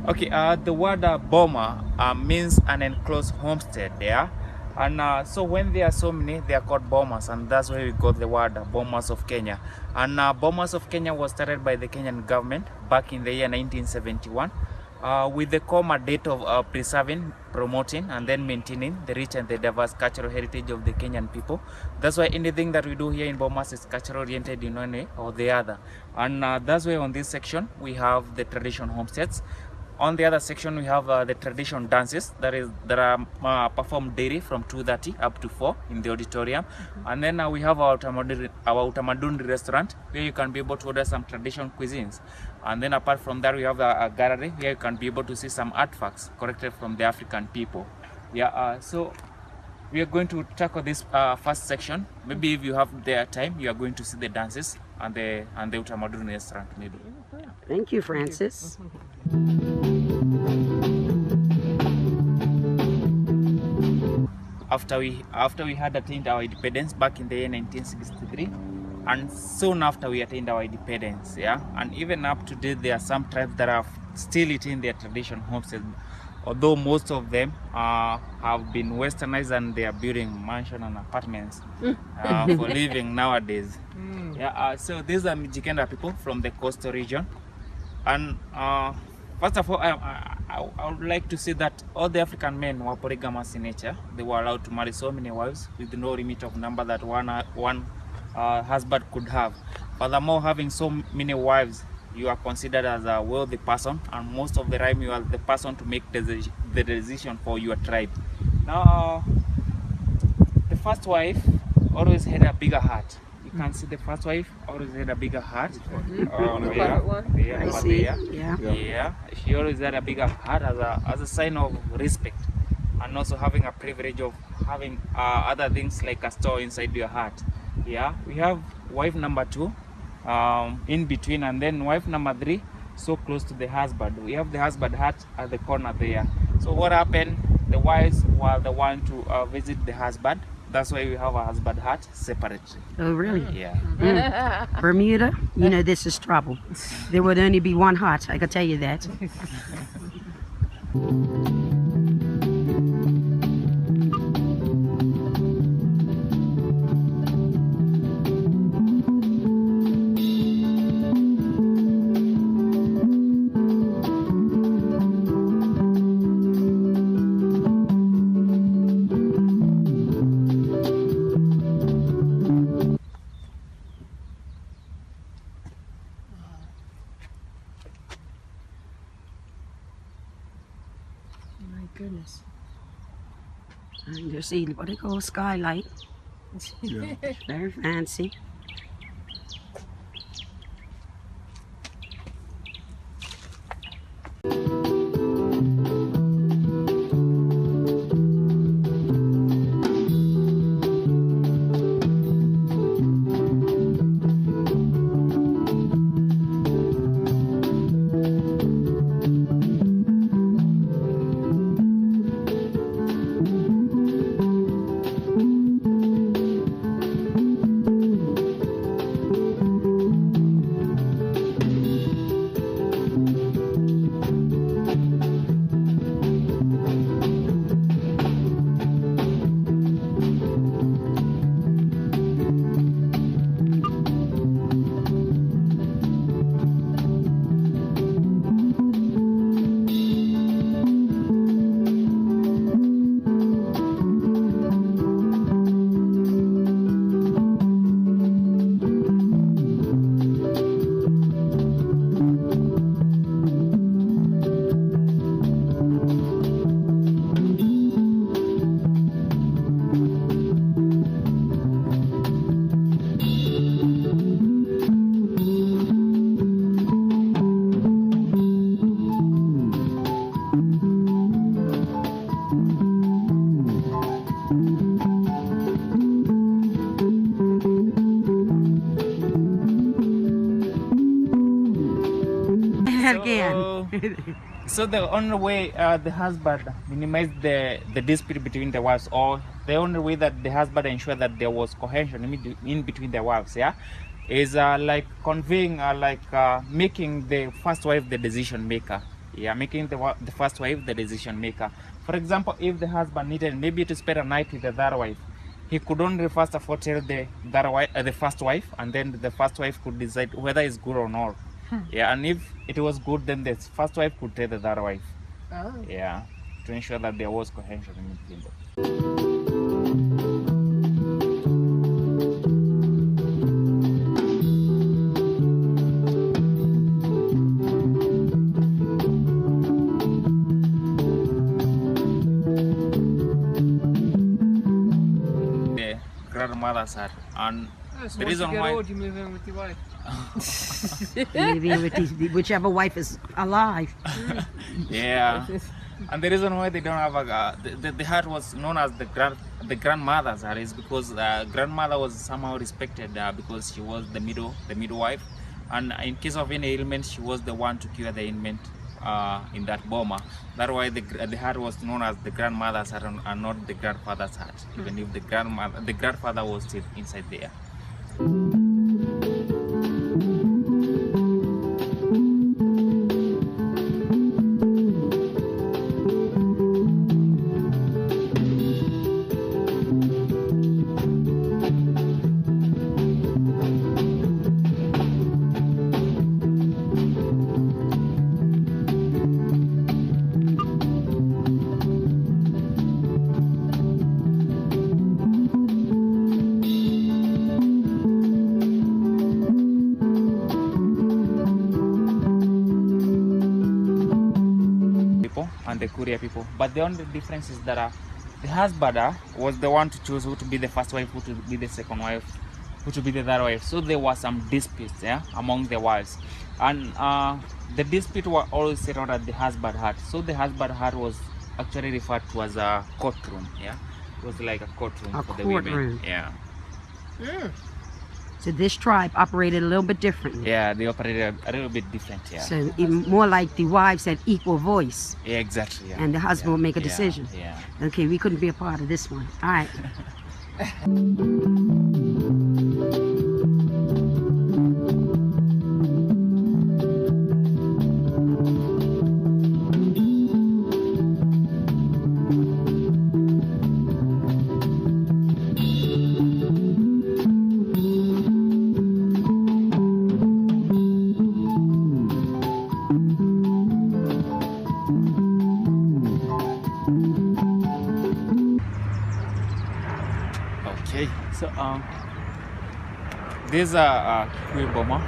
Okay, the word Boma means an enclosed homestead, yeah? And so when there are so many, they are called Bomas, and that's where we got the word Bomas of Kenya. And Bomas of Kenya was started by the Kenyan government back in the year 1971 with the core mandate of preserving, promoting, and then maintaining the rich and the diverse cultural heritage of the Kenyan people. That's why anything that we do here in Bomas is cultural oriented in one way or the other. And that's why on this section we have the tradition homesteads. On the other section, we have the tradition dances that are performed daily from 2:30 up to 4 in the auditorium. And then we have our utamaduni restaurant where you can be able to order some traditional cuisines. And then apart from that, we have a gallery where you can be able to see some artifacts collected from the African people. Yeah, so we are going to tackle this first section. Maybe if you have the time, you are going to see the dances and the utamaduni restaurant maybe. Thank you, Francis. After we had attained our independence back in the year 1963, and soon after we attained our independence, yeah, and even up to date, there are some tribes that are still eating their traditional homesteads, although most of them have been westernized and they are building mansions and apartments for living nowadays. Yeah, so these are Mijikenda people from the coastal region, and first of all, I would like to say that all the African men were polygamous in nature. They were allowed to marry so many wives with no limit of number that one husband could have. Furthermore, having so many wives, you are considered as a wealthy person, and most of the time you are the person to make the decision for your tribe. Now, the first wife always had a bigger heart. You can see the first wife always had a bigger heart. Yeah. She always had a bigger heart as a sign of respect, and also having a privilege of having other things like a store inside your heart. Yeah, we have wife number 2 in between, and then wife number 3 so close to the husband. We have the husband hut at the corner there. So what happened? The wives were the one to visit the husband. That's why we have a husband hut separately. Oh, really? Yeah. Bermuda, you know this is trouble. There would only be one hut, I can tell you that. Goodness. And you see what they call skylight. Yeah. Very fancy. Again. So the only way the husband minimized the dispute between the wives, or the only way that the husband ensured that there was cohesion in between the wives, yeah, is like conveying, making the first wife the decision maker. Yeah, making the first wife the decision maker. For example, if the husband needed maybe to spend a night with the third wife, he could only first of all tell the first wife, and then the first wife could decide whether it's good or not. Yeah, and if it was good, then the first wife could tell the third wife. Oh. Yeah, to ensure that there was cohesion in between them. The grandmother's hat, and So the once you reason get why old, you move in with your wife. Maybe with whichever wife is alive. yeah. And the reason why they don't have the hat was known as the grandmother's hat is because grandmother was somehow respected because she was the midwife, and in case of any ailment, she was the one to cure the ailment in that Boma. That's why the hat was known as the grandmother's hat and not the grandfather's hat, even if the grandfather was still inside there. And the Korea people, but the only difference is that the husband was the one to choose who to be the first wife, who to be the second wife, who to be the third wife. So there was some disputes among the wives, and the dispute were always settled at the husband hut. So the husband hut was actually referred to as a courtroom. Yeah, it was like a courtroom for the women. Yeah. Mm. So this tribe operated a little bit differently. Yeah, they operated a little bit different. Yeah. So even more like the wives had equal voice. Yeah, exactly. Yeah. And the husband would make a Yeah, decision. Yeah. Okay, we couldn't be a part of this one. All right. Okay, so these are Kikuyu Boma.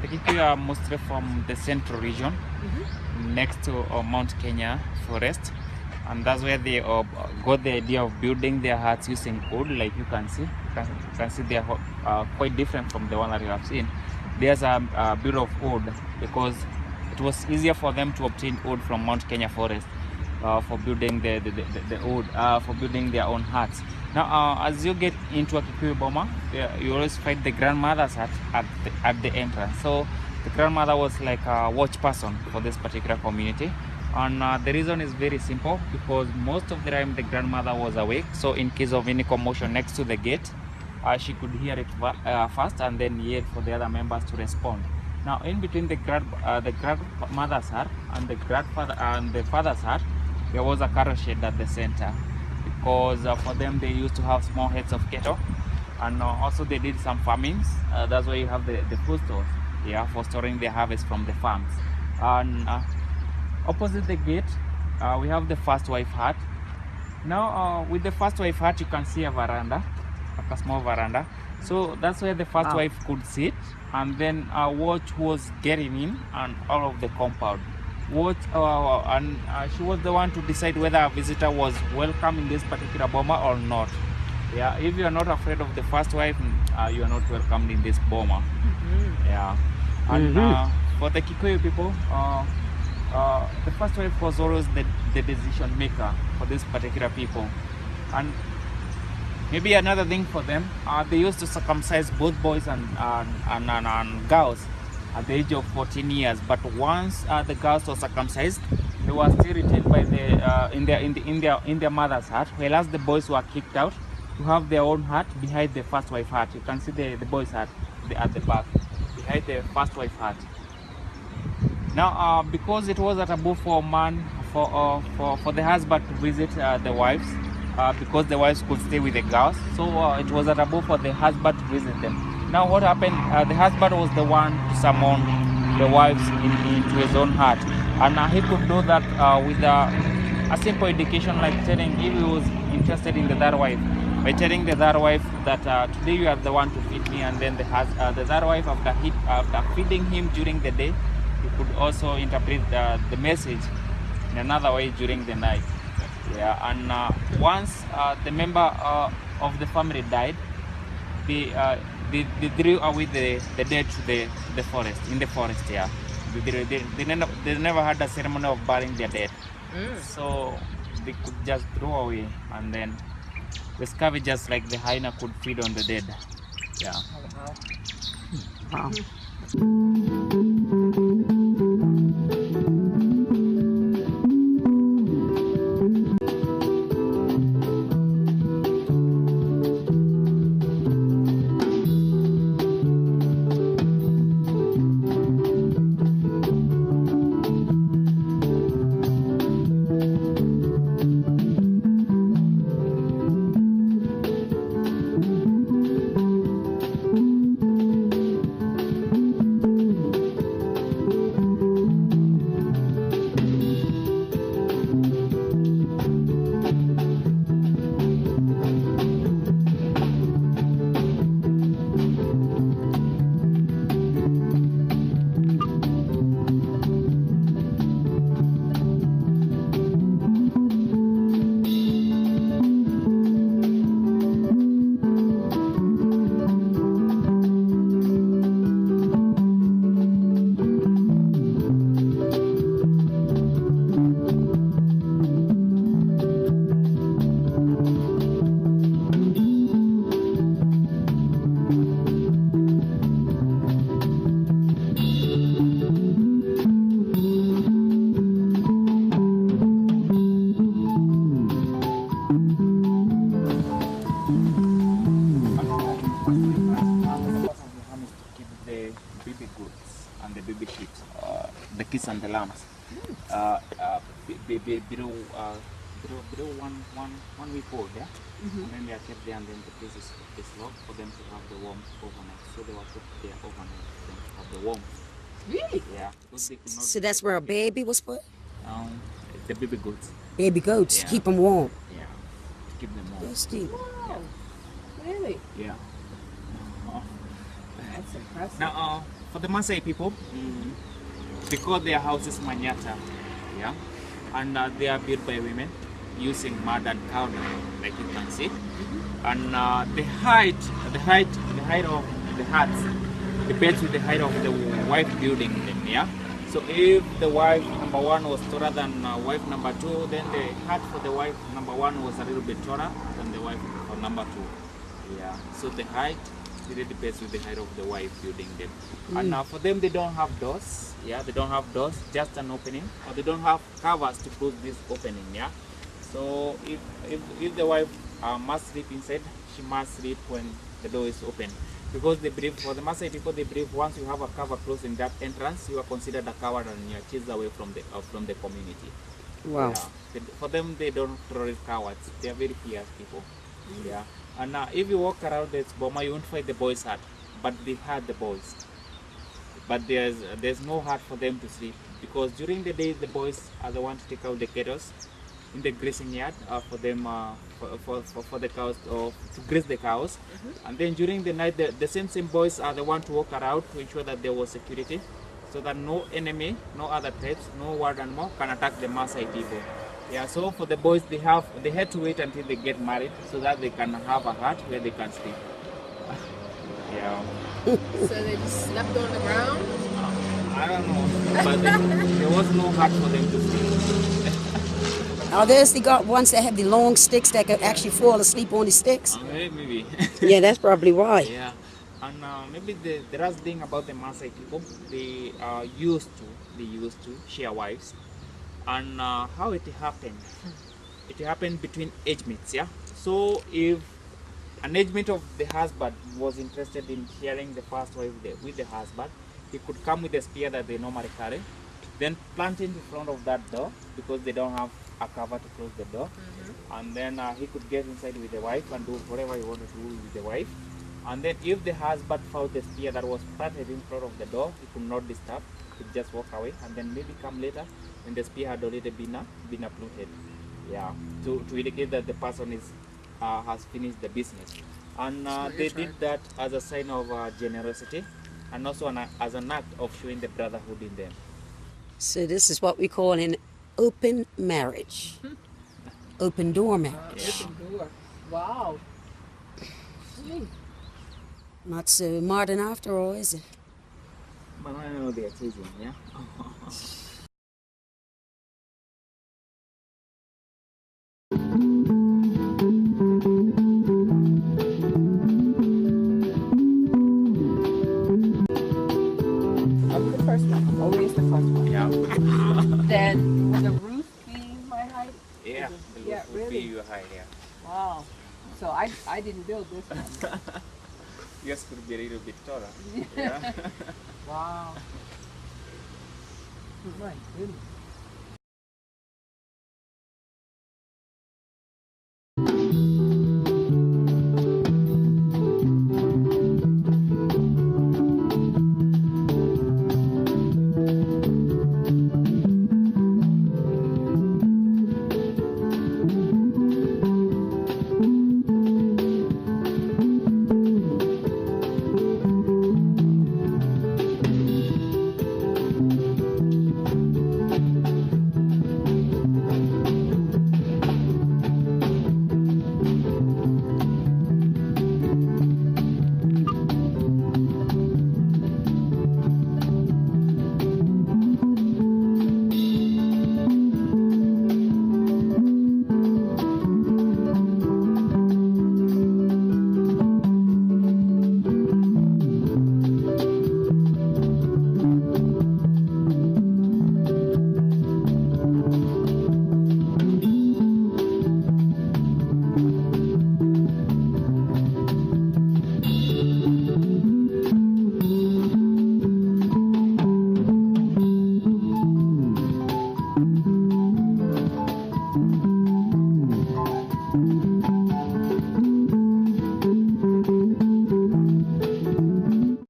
The Kikuyu are mostly from the central region, next to Mount Kenya forest, and that's where they got the idea of building their huts using wood. Like you can see, they are quite different from the one that you have seen. There's a build of wood because it was easier for them to obtain wood from Mount Kenya forest for building the wood, for building their own huts. Now, as you get into a Kikuyu Boma, you always find the grandmother's hut at the entrance. So the grandmother was like a watch person for this particular community. And the reason is very simple, because most of the time the grandmother was awake. So in case of any commotion next to the gate, she could hear it first and then yell for the other members to respond. Now, in between the grandmother's hut and the grandfather and the father's hut, there was a cattle shed at the center, because for them they used to have small heads of cattle, and also they did some farmings. That's why you have the food stores, for storing their harvest from the farms. And opposite the gate, we have the first wife hut. Now, with the first wife hut, you can see a veranda, like a small veranda. So that's where the first wife could sit and then watch who was getting in and all of the compound. And she was the one to decide whether a visitor was welcome in this particular Boma or not. Yeah, if you are not afraid of the first wife, you are not welcomed in this Boma. Yeah, and for the Kikuyu people, the first wife was always the decision maker for this particular people. And maybe another thing for them, they used to circumcise both boys and girls at the age of 14 years. But once the girls were circumcised, they were still retained by in their mother's hut, whereas the boys were kicked out to have their own hut behind the first wife hut. You can see the boys' hut at the back, behind the first wife hut. Now, because it was a taboo for man, for the husband to visit the wives, because the wives could stay with the girls, so it was a taboo for the husband to visit them. Now, what happened? The husband was the one to summon the wives into his own heart, and he could do that with a simple indication, like telling if he was interested in the third wife, by telling the third wife that today you are the one to feed me, and then the third wife, after feeding him during the day, you could also interpret the message in another way during the night. Yeah, and once the member of the family died, they drew away the dead to the forest, in the forest. Yeah, they never had a ceremony of burying their dead, so they could just throw away, and then the scavengers like the hyena could feed on the dead. Yeah. Oh, Wow. wow. Baby goats and the baby sheep, the kids and the lambs. Below one week old, yeah? And then they are kept there, and then the place is locked for them to have the warmth overnight. So they were put there overnight for them to have the warmth. Really? Yeah. Because they could not, So that's where a baby was put? the baby goats. Baby goats, Yeah. keep them warm. Yeah. To keep them warm. That's deep. Wow. Really? Yeah. That's impressive. Now, for the Maasai people, because their house is manyata, yeah, and they are built by women using mud and cow dung, like you can see, and the height of the huts depends with the height of the wife building them, yeah. So if the wife number one was taller than wife number two, then the hut for the wife number one was a little bit taller than the wife for number two, yeah. So the height really depends with the height of the wife building them. And for them, they don't have doors. Yeah, they don't have doors, just an opening, or they don't have covers to close this opening. Yeah. So if the wife must sleep inside, she must sleep when the door is open, because they believe, for the Maasai people, they believe once you have a cover closed in that entrance, you are considered a coward and you are chased away from the community. Wow. Yeah. For them, they don't tolerate cowards. They are very fierce people. Yeah. And if you walk around this Boma, you won't find the boys' hut, but they had the boys. But there's no hut for them to sleep, because during the day the boys are the ones to take out the cattle in the grazing yard for them for the cows, or to graze the cows. And then during the night, the same boys are the ones to walk around to ensure that there was security, so that no enemy, no other tribes, no wild animal can attack the Maasai people. Yeah, so for the boys, they had to wait until they get married so that they can have a hut where they can sleep. Yeah. So they just slept on the ground? I don't know, but there was no hut for them to sleep. Oh, there's the ones that have the long sticks that can actually fall asleep on the sticks. Maybe. Yeah, that's probably why. Yeah, and maybe the last thing about the Maasai people, they used to share wives. And how it happened? It happened between age mates, yeah. So if an age mate of the husband was interested in sharing the first wife with the husband, he could come with the spear that they normally carry then plant in front of that door because they don't have a cover to close the door. And then he could get inside with the wife and do whatever he wanted to do with the wife. And then if the husband found the spear that was planted in front of the door, he could not disturb, he could just walk away and then maybe come later when the spear had already been uprooted. Yeah, to indicate that the person is has finished the business. And they did that as a sign of generosity and also as an act of showing the brotherhood in them. So this is what we call an open marriage. Open door marriage. Open door. Wow. Gee. Not so modern after all, is it? But I know they are chasing, yeah? I'll be the first one. Always the first one. Yeah. Then would the roof be my height? Yeah, the Yeah, roof would be really? your height, yeah. Wow. So I didn't build this one. Yours could be a little bit taller. Yeah. Wow. My goodness.